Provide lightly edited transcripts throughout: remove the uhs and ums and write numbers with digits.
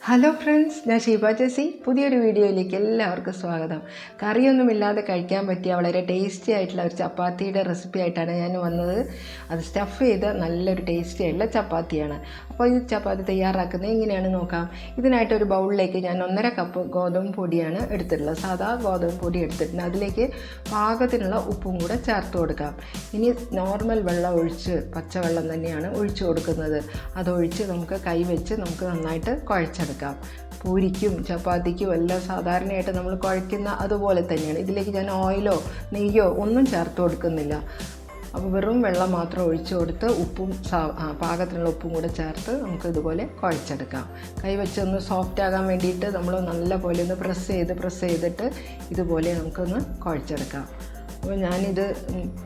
Hello friends, ഞാൻ ഷീബ ജെസി. പുതിയൊരു വീഡിയോയിലേക്ക് എല്ലാവർക്കും സ്വാഗതം. കറിയൊന്നുമില്ലാതെ കഴിക്കാൻ പറ്റിയ വളരെ ടേസ്റ്റി ആയിട്ടുള്ള ഒരു ചപ്പാത്തിയുടെ റെസിപ്പി ആയിട്ടാണ് ഞാൻ വന്നത്. അത് സ്റ്റഫ് ചെയ്ത നല്ലൊരു ടേസ്റ്റി ആയിട്ടുള്ള ചപ്പാത്തിയാണ്. അപ്പോൾ ഈ ചപ്പാത്തി തയ്യാറാക്കുന്നത് എങ്ങനെയാണ് നോക്കാം. ഇതിനായിട്ടൊരു ബൗളിലേക്ക് ഞാൻ 1.5 കപ്പ് ഗോതമ്പ് പൊടിയാണ് എടുത്തിട്ടുള്ളത്. സാധാ ഗോതമ്പ് പൊടി എടുത്തിട്ടുണ്ട്. അതിലേക്ക് പാകത്തിനുള്ള ഉപ്പും കൂടെ ചേർത്ത് കൊടുക്കാം. ഇനി നോർമൽ വെള്ളം ഒഴിച്ച്, പച്ചവെള്ളം തന്നെയാണ് ഒഴിച്ചു കൊടുക്കുന്നത്. അതൊഴിച്ച് നമുക്ക് കൈവച്ച് നമുക്ക് നന്നായിട്ട് കുഴച്ചെടുക്കാം. പൂരിക്കും ചപ്പാത്തിക്കും എല്ലാം സാധാരണയായിട്ട് നമ്മൾ കുഴയ്ക്കുന്ന അതുപോലെ തന്നെയാണ്. ഇതിലേക്ക് ഞാൻ ഓയിലോ നെയ്യോ ഒന്നും ചേർത്ത് കൊടുക്കുന്നില്ല. അപ്പോൾ വെറും വെള്ളം മാത്രം ഒഴിച്ചു കൊടുത്ത് ഉപ്പും പാകത്തിനുള്ള ഉപ്പും കൂടെ ചേർത്ത് നമുക്ക് ഇതുപോലെ കുഴച്ചെടുക്കാം. കൈവച്ച് ഒന്ന് സോഫ്റ്റ് ആകാൻ വേണ്ടിയിട്ട് നമ്മൾ നല്ല പോലെ ഒന്ന് പ്രസ് ചെയ്തിട്ട് ഇതുപോലെ നമുക്കൊന്ന് കുഴച്ചെടുക്കാം. അപ്പോൾ ഞാനിത്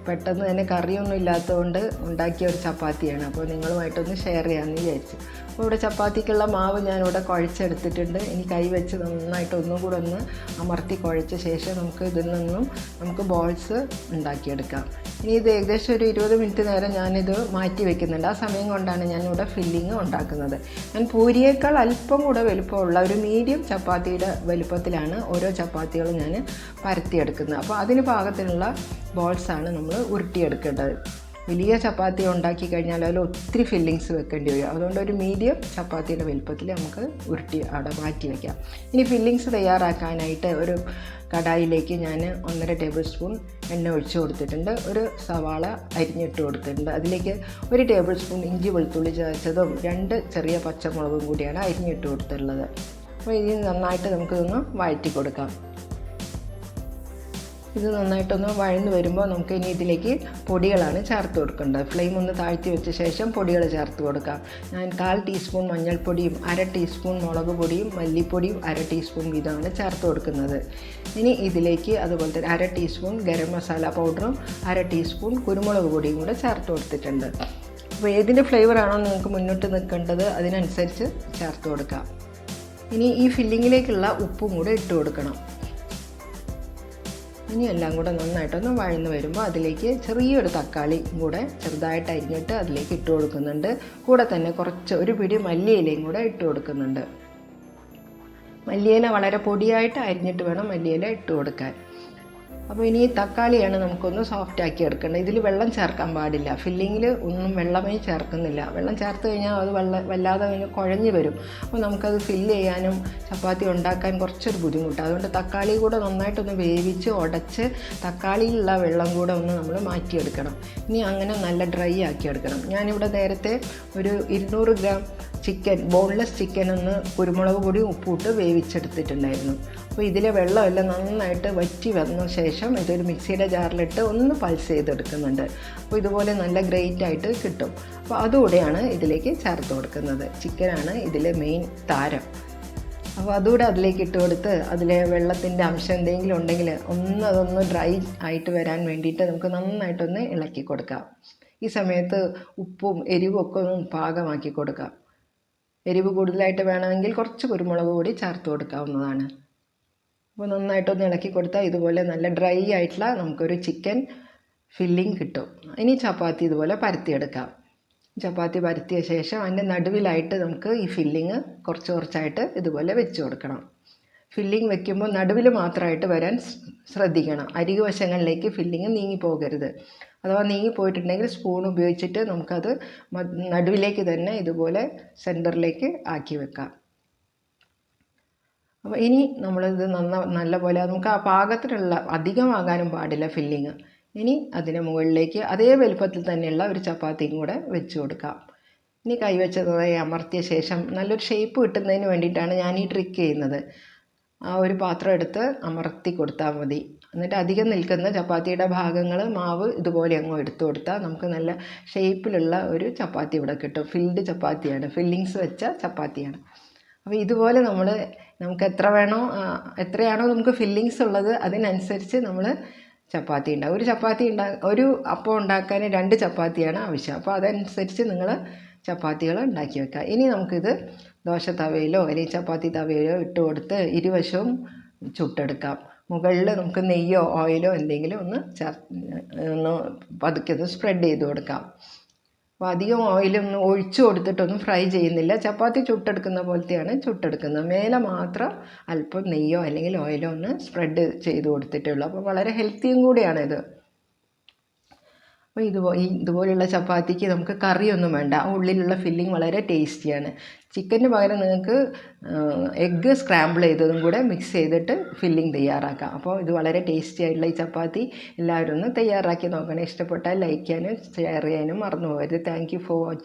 പെട്ടെന്ന് തന്നെ കറിയൊന്നും ഇല്ലാത്തതുകൊണ്ട് ഉണ്ടാക്കിയ ഒരു ചപ്പാത്തിയാണ്. അപ്പോൾ നിങ്ങളുമായിട്ടൊന്ന് ഷെയർ ചെയ്യാമെന്ന് വിചാരിച്ചു. അപ്പോൾ ഇവിടെ ചപ്പാത്തിക്കുള്ള മാവ് ഞാനിവിടെ കുഴച്ചെടുത്തിട്ടുണ്ട്. ഇനി കൈ വെച്ച് നന്നായിട്ട് ഒന്നും കൂടെ ഒന്ന് അമർത്തി കുഴച്ച ശേഷം നമുക്ക് ഇതിൽ നിന്നും നമുക്ക് ബോൾസ് ഉണ്ടാക്കിയെടുക്കാം. ഇനി ഇത് ഏകദേശം ഒരു 20 മിനിറ്റ് നേരം ഞാനിത് മാറ്റി വെക്കുന്നുണ്ട്. ആ സമയം കൊണ്ടാണ് ഞാനിവിടെ ഫില്ലിങ് ഉണ്ടാക്കുന്നത്. ഞാൻ പൂരിയേക്കാൾ അല്പം കൂടെ വലുപ്പമുള്ള ഒരു മീഡിയം ചപ്പാത്തിയുടെ വലുപ്പത്തിലാണ് ഓരോ ചപ്പാത്തികളും ഞാൻ പരത്തിയെടുക്കുന്നത്. അപ്പോൾ അതിന് പാകത്തിനുള്ള ബോൾസാണ് നമ്മൾ ഉരുട്ടിയെടുക്കേണ്ടത്. വലിയ ചപ്പാത്തി ഉണ്ടാക്കി കഴിഞ്ഞാൽ അതിൽ ഒത്തിരി ഫില്ലിങ്സ് വെക്കേണ്ടി വരും. അതുകൊണ്ട് ഒരു മീഡിയം ചപ്പാത്തിയുടെ വലുപ്പത്തിൽ നമുക്ക് ഉരുട്ടി അവിടെ മാറ്റി വയ്ക്കാം. ഇനി ഫില്ലിങ്സ് തയ്യാറാക്കാനായിട്ട് ഒരു കടായിലേക്ക് ഞാൻ 1.5 ടേബിൾ സ്പൂൺ എണ്ണ ഒഴിച്ച് കൊടുത്തിട്ടുണ്ട്. ഒരു സവാള അരിഞ്ഞിട്ട് കൊടുത്തിട്ടുണ്ട്. അതിലേക്ക് 1 ടേബിൾ സ്പൂൺ ഇഞ്ചി വെളുത്തുള്ളി ചതച്ചതും 2 ചെറിയ പച്ചമുളകും കൂടിയാണ് അരിഞ്ഞിട്ട് കൊടുത്തിട്ടുള്ളത്. അപ്പോൾ ഇത് നന്നായിട്ട് നമുക്കിതൊന്ന് വഴറ്റി കൊടുക്കാം. ഇത് നന്നായിട്ടൊന്ന് വഴന്ന് വരുമ്പോൾ നമുക്ക് ഇനി ഇതിലേക്ക് പൊടികളാണ് ചേർത്ത് കൊടുക്കേണ്ടത്. ഫ്ലെയിം ഒന്ന് താഴ്ത്തി വെച്ച ശേഷം പൊടികൾ ചേർത്ത് കൊടുക്കാം. ഞാൻ 1/4 ടീസ്പൂൺ മഞ്ഞൾപ്പൊടിയും 1/2 ടീസ്പൂൺ മുളക് പൊടിയും മല്ലിപ്പൊടിയും 1/2 ടീസ്പൂൺ വീതമാണ് ചേർത്ത് കൊടുക്കുന്നത്. ഇനി ഇതിലേക്ക് അതുപോലെ തന്നെ 1/2 ടീസ്പൂൺ ഗരം മസാല പൗഡറും 1/2 ടീസ്പൂൺ കുരുമുളക് പൊടിയും കൂടെ ചേർത്ത് കൊടുത്തിട്ടുണ്ട്. അപ്പോൾ ഏതിൻ്റെ ഫ്ലേവറാണോ നിങ്ങൾക്ക് മുന്നോട്ട് നിൽക്കേണ്ടത് അതിനനുസരിച്ച് ചേർത്ത് കൊടുക്കാം. ഇനി ഈ ഫില്ലിങ്ങിലേക്കുള്ള ഉപ്പും കൂടെ ഇട്ട് കൊടുക്കണം. ഇനി എല്ലാം കൂടെ നന്നായിട്ടൊന്ന് വഴന്ന് വരുമ്പോൾ അതിലേക്ക് ചെറിയൊരു തക്കാളി കൂടെ ചെറുതായിട്ട് അരിഞ്ഞിട്ട് അതിലേക്ക് ഇട്ട് കൊടുക്കുന്നുണ്ട്. കൂടെ തന്നെ ഒരു പിടി മല്ലിയിലയും കൂടെ ഇട്ട് കൊടുക്കുന്നുണ്ട്. മല്ലിയില വളരെ പൊടിയായിട്ട് അരിഞ്ഞിട്ട് വേണം മല്ലിയില ഇട്ട് കൊടുക്കാൻ. അപ്പോൾ ഇനി തക്കാളിയാണ് നമുക്കൊന്ന് സോഫ്റ്റ് ആക്കി എടുക്കേണ്ടത്. ഇതിൽ വെള്ളം ചേർക്കാൻ പാടില്ല. ഫില്ലിങ്ങിൽ ഒന്നും വെള്ളമേ ചേർക്കുന്നില്ല. വെള്ളം ചേർത്ത് കഴിഞ്ഞാൽ അത് വല്ലാതെ കുഴഞ്ഞു വരും. അപ്പോൾ നമുക്കത് ഫില്ല് ചെയ്യാനും ചപ്പാത്തി ഉണ്ടാക്കാൻ കുറച്ചൊരു ബുദ്ധിമുട്ടാണ്. അതുകൊണ്ട് തക്കാളി കൂടെ നന്നായിട്ടൊന്ന് വേവിച്ച് ഉടച്ച് തക്കാളിയിലുള്ള വെള്ളം കൂടെ ഒന്ന് നമ്മൾ മാറ്റിയെടുക്കണം. ഇനി അങ്ങനെ നല്ല ഡ്രൈ ആക്കി എടുക്കണം. ഞാനിവിടെ നേരത്തെ ഒരു 200 ഗ്രാം ബോൺലെസ് ചിക്കൻ ഒന്ന് കുരുമുളക് പൊടി ഉപ്പിട്ട് വേവിച്ചെടുത്തിട്ടുണ്ടായിരുന്നു. അപ്പോൾ ഇതിലെ വെള്ളമെല്ലാം നന്നായിട്ട് വറ്റി വന്ന ശേഷം ഇതൊരു മിക്സിയുടെ ജാറിലിട്ട് ഒന്ന് പൾസ് ചെയ്തെടുക്കുന്നുണ്ട്. അപ്പോൾ ഇതുപോലെ നല്ല ഗ്രേറ്റ് ആയിട്ട് കിട്ടും. അപ്പോൾ അതുകൂടെയാണ് ഇതിലേക്ക് ചേർത്ത് കൊടുക്കുന്നത്. ചിക്കനാണ് ഇതിലെ മെയിൻ താരം. അപ്പോൾ അതുകൂടെ അതിലേക്ക് ഇട്ട് കൊടുത്ത് അതിലെ വെള്ളത്തിൻ്റെ അംശം എന്തെങ്കിലും ഉണ്ടെങ്കിൽ അതൊന്ന് ഡ്രൈ ആയിട്ട് വരാൻ വേണ്ടിയിട്ട് നമുക്ക് നന്നായിട്ടൊന്ന് ഇളക്കി കൊടുക്കാം. ഈ സമയത്ത് ഉപ്പും എരിവും ഒക്കെ ഒന്ന് പാകമാക്കി കൊടുക്കാം. എരിവ് കൂടുതലായിട്ട് വേണമെങ്കിൽ കുറച്ച് കുരുമുളക് പൊടി ചേർത്ത് കൊടുക്കാവുന്നതാണ്. അപ്പോൾ നന്നായിട്ടൊന്ന് ഇളക്കി കൊടുത്താൽ ഇതുപോലെ നല്ല ഡ്രൈ ആയിട്ടുള്ള നമുക്കൊരു ചിക്കൻ ഫില്ലിങ് കിട്ടും. ഇനി ചപ്പാത്തി ഇതുപോലെ പരത്തിയെടുക്കാം. ചപ്പാത്തി പരത്തിയ ശേഷം അതിൻ്റെ നടുവിലായിട്ട് നമുക്ക് ഈ ഫില്ലിങ് കുറച്ചായിട്ട് ഇതുപോലെ വെച്ച് കൊടുക്കണം. ഫില്ലിങ് വെക്കുമ്പോൾ നടുവിൽ മാത്രമായിട്ട് വരാൻ ശ്രദ്ധിക്കണം. അരികുവശങ്ങളിലേക്ക് ഫില്ലിങ് നീങ്ങിപ്പോകരുത്. അഥവാ നീങ്ങിപ്പോയിട്ടുണ്ടെങ്കിൽ സ്പൂൺ ഉപയോഗിച്ചിട്ട് നമുക്കത് നടുവിലേക്ക് തന്നെ ഇതുപോലെ സെൻറ്ററിലേക്ക് ആക്കി വെക്കാം. അപ്പോൾ ഇനി നമ്മളിത് നല്ലപോലെ നമുക്ക് ആ പാകത്തിനുള്ള അധികമാകാനും പാടില്ല ഫില്ലിങ്. ഇനി അതിന് മുകളിലേക്ക് അതേ വലുപ്പത്തിൽ തന്നെയുള്ള ഒരു ചപ്പാത്തിയും കൂടെ വെച്ച് കൊടുക്കാം. ഇനി കൈവച്ചതായി അമർത്തിയ ശേഷം നല്ലൊരു ഷേപ്പ് കിട്ടുന്നതിന് വേണ്ടിയിട്ടാണ് ഞാൻ ഈ ട്രിക്ക് ചെയ്യുന്നത്. ആ ഒരു പാത്രം എടുത്ത് അമർത്തി കൊടുത്താൽ മതി. എന്നിട്ട് അധികം നിൽക്കുന്ന ചപ്പാത്തിയുടെ ഭാഗങ്ങൾ മാവ് ഇതുപോലെ അങ്ങ് എടുത്തു കൊടുത്താൽ നമുക്ക് നല്ല ഷേപ്പിലുള്ള ഒരു ചപ്പാത്തി ഇവിടെ കിട്ടും. ഫിൽഡ് ചപ്പാത്തിയാണ്, ഫില്ലിങ്സ് വെച്ച ചപ്പാത്തിയാണ്. അപ്പോൾ ഇതുപോലെ നമുക്ക് എത്രയാണോ നമുക്ക് ഫില്ലിങ്സ് ഉള്ളത് അതിനനുസരിച്ച് നമ്മൾ ചപ്പാത്തി ഉണ്ടാകും. ഒരു അപ്പം ഉണ്ടാക്കാൻ 2 ചപ്പാത്തിയാണ് ആവശ്യം. അപ്പോൾ അതനുസരിച്ച് നിങ്ങൾ ചപ്പാത്തികൾ ഉണ്ടാക്കി വെക്കുക. ഇനി നമുക്കിത് ദോശ തവയിലോ അല്ലെങ്കിൽ ചപ്പാത്തി തവയിലോ ഇട്ട് കൊടുത്ത് ഇരുവശവും ചുട്ടെടുക്കാം. മുകളിൽ നമുക്ക് നെയ്യോ ഓയിലോ എന്തെങ്കിലും ഒന്ന് പതുക്കെ സ്പ്രെഡ് ചെയ്ത് കൊടുക്കാം. അപ്പോൾ അധികം ഓയിലൊന്നും ഒഴിച്ചു കൊടുത്തിട്ടൊന്നും ഫ്രൈ ചെയ്യുന്നില്ല. ചപ്പാത്തി ചുട്ടെടുക്കുന്ന പോലത്തെയാണ് ചുട്ടെടുക്കുന്നത്. മേലെ മാത്രം അല്പം നെയ്യോ അല്ലെങ്കിൽ ഓയിലോ ഒന്ന് സ്പ്രെഡ് ചെയ്ത് കൊടുത്തിട്ടേ ഉള്ളൂ. അപ്പോൾ വളരെ ഹെൽത്തിയും കൂടിയാണിത്. അപ്പോൾ ഇതുപോലെയുള്ള ചപ്പാത്തിക്ക് നമുക്ക് കറിയൊന്നും വേണ്ട. ആ ഉള്ളിലുള്ള ഫില്ലിങ് വളരെ ടേസ്റ്റിയാണ്. ചിക്കന് പകരം നിങ്ങൾക്ക് എഗ്ഗ് സ്ക്രാമ്പിൾ ചെയ്തതും കൂടെ മിക്സ് ചെയ്തിട്ട് ഫില്ലിങ് തയ്യാറാക്കാം. അപ്പോൾ ഇത് വളരെ ടേസ്റ്റി ആയിട്ടുള്ള ഈ ചപ്പാത്തി എല്ലാവരും ഒന്ന് തയ്യാറാക്കി നോക്കണം. ഇഷ്ടപ്പെട്ടാൽ ലൈക്ക് ചെയ്യാനും ഷെയർ ചെയ്യാനും മറന്നു പോകരുത്. Thank you for watching.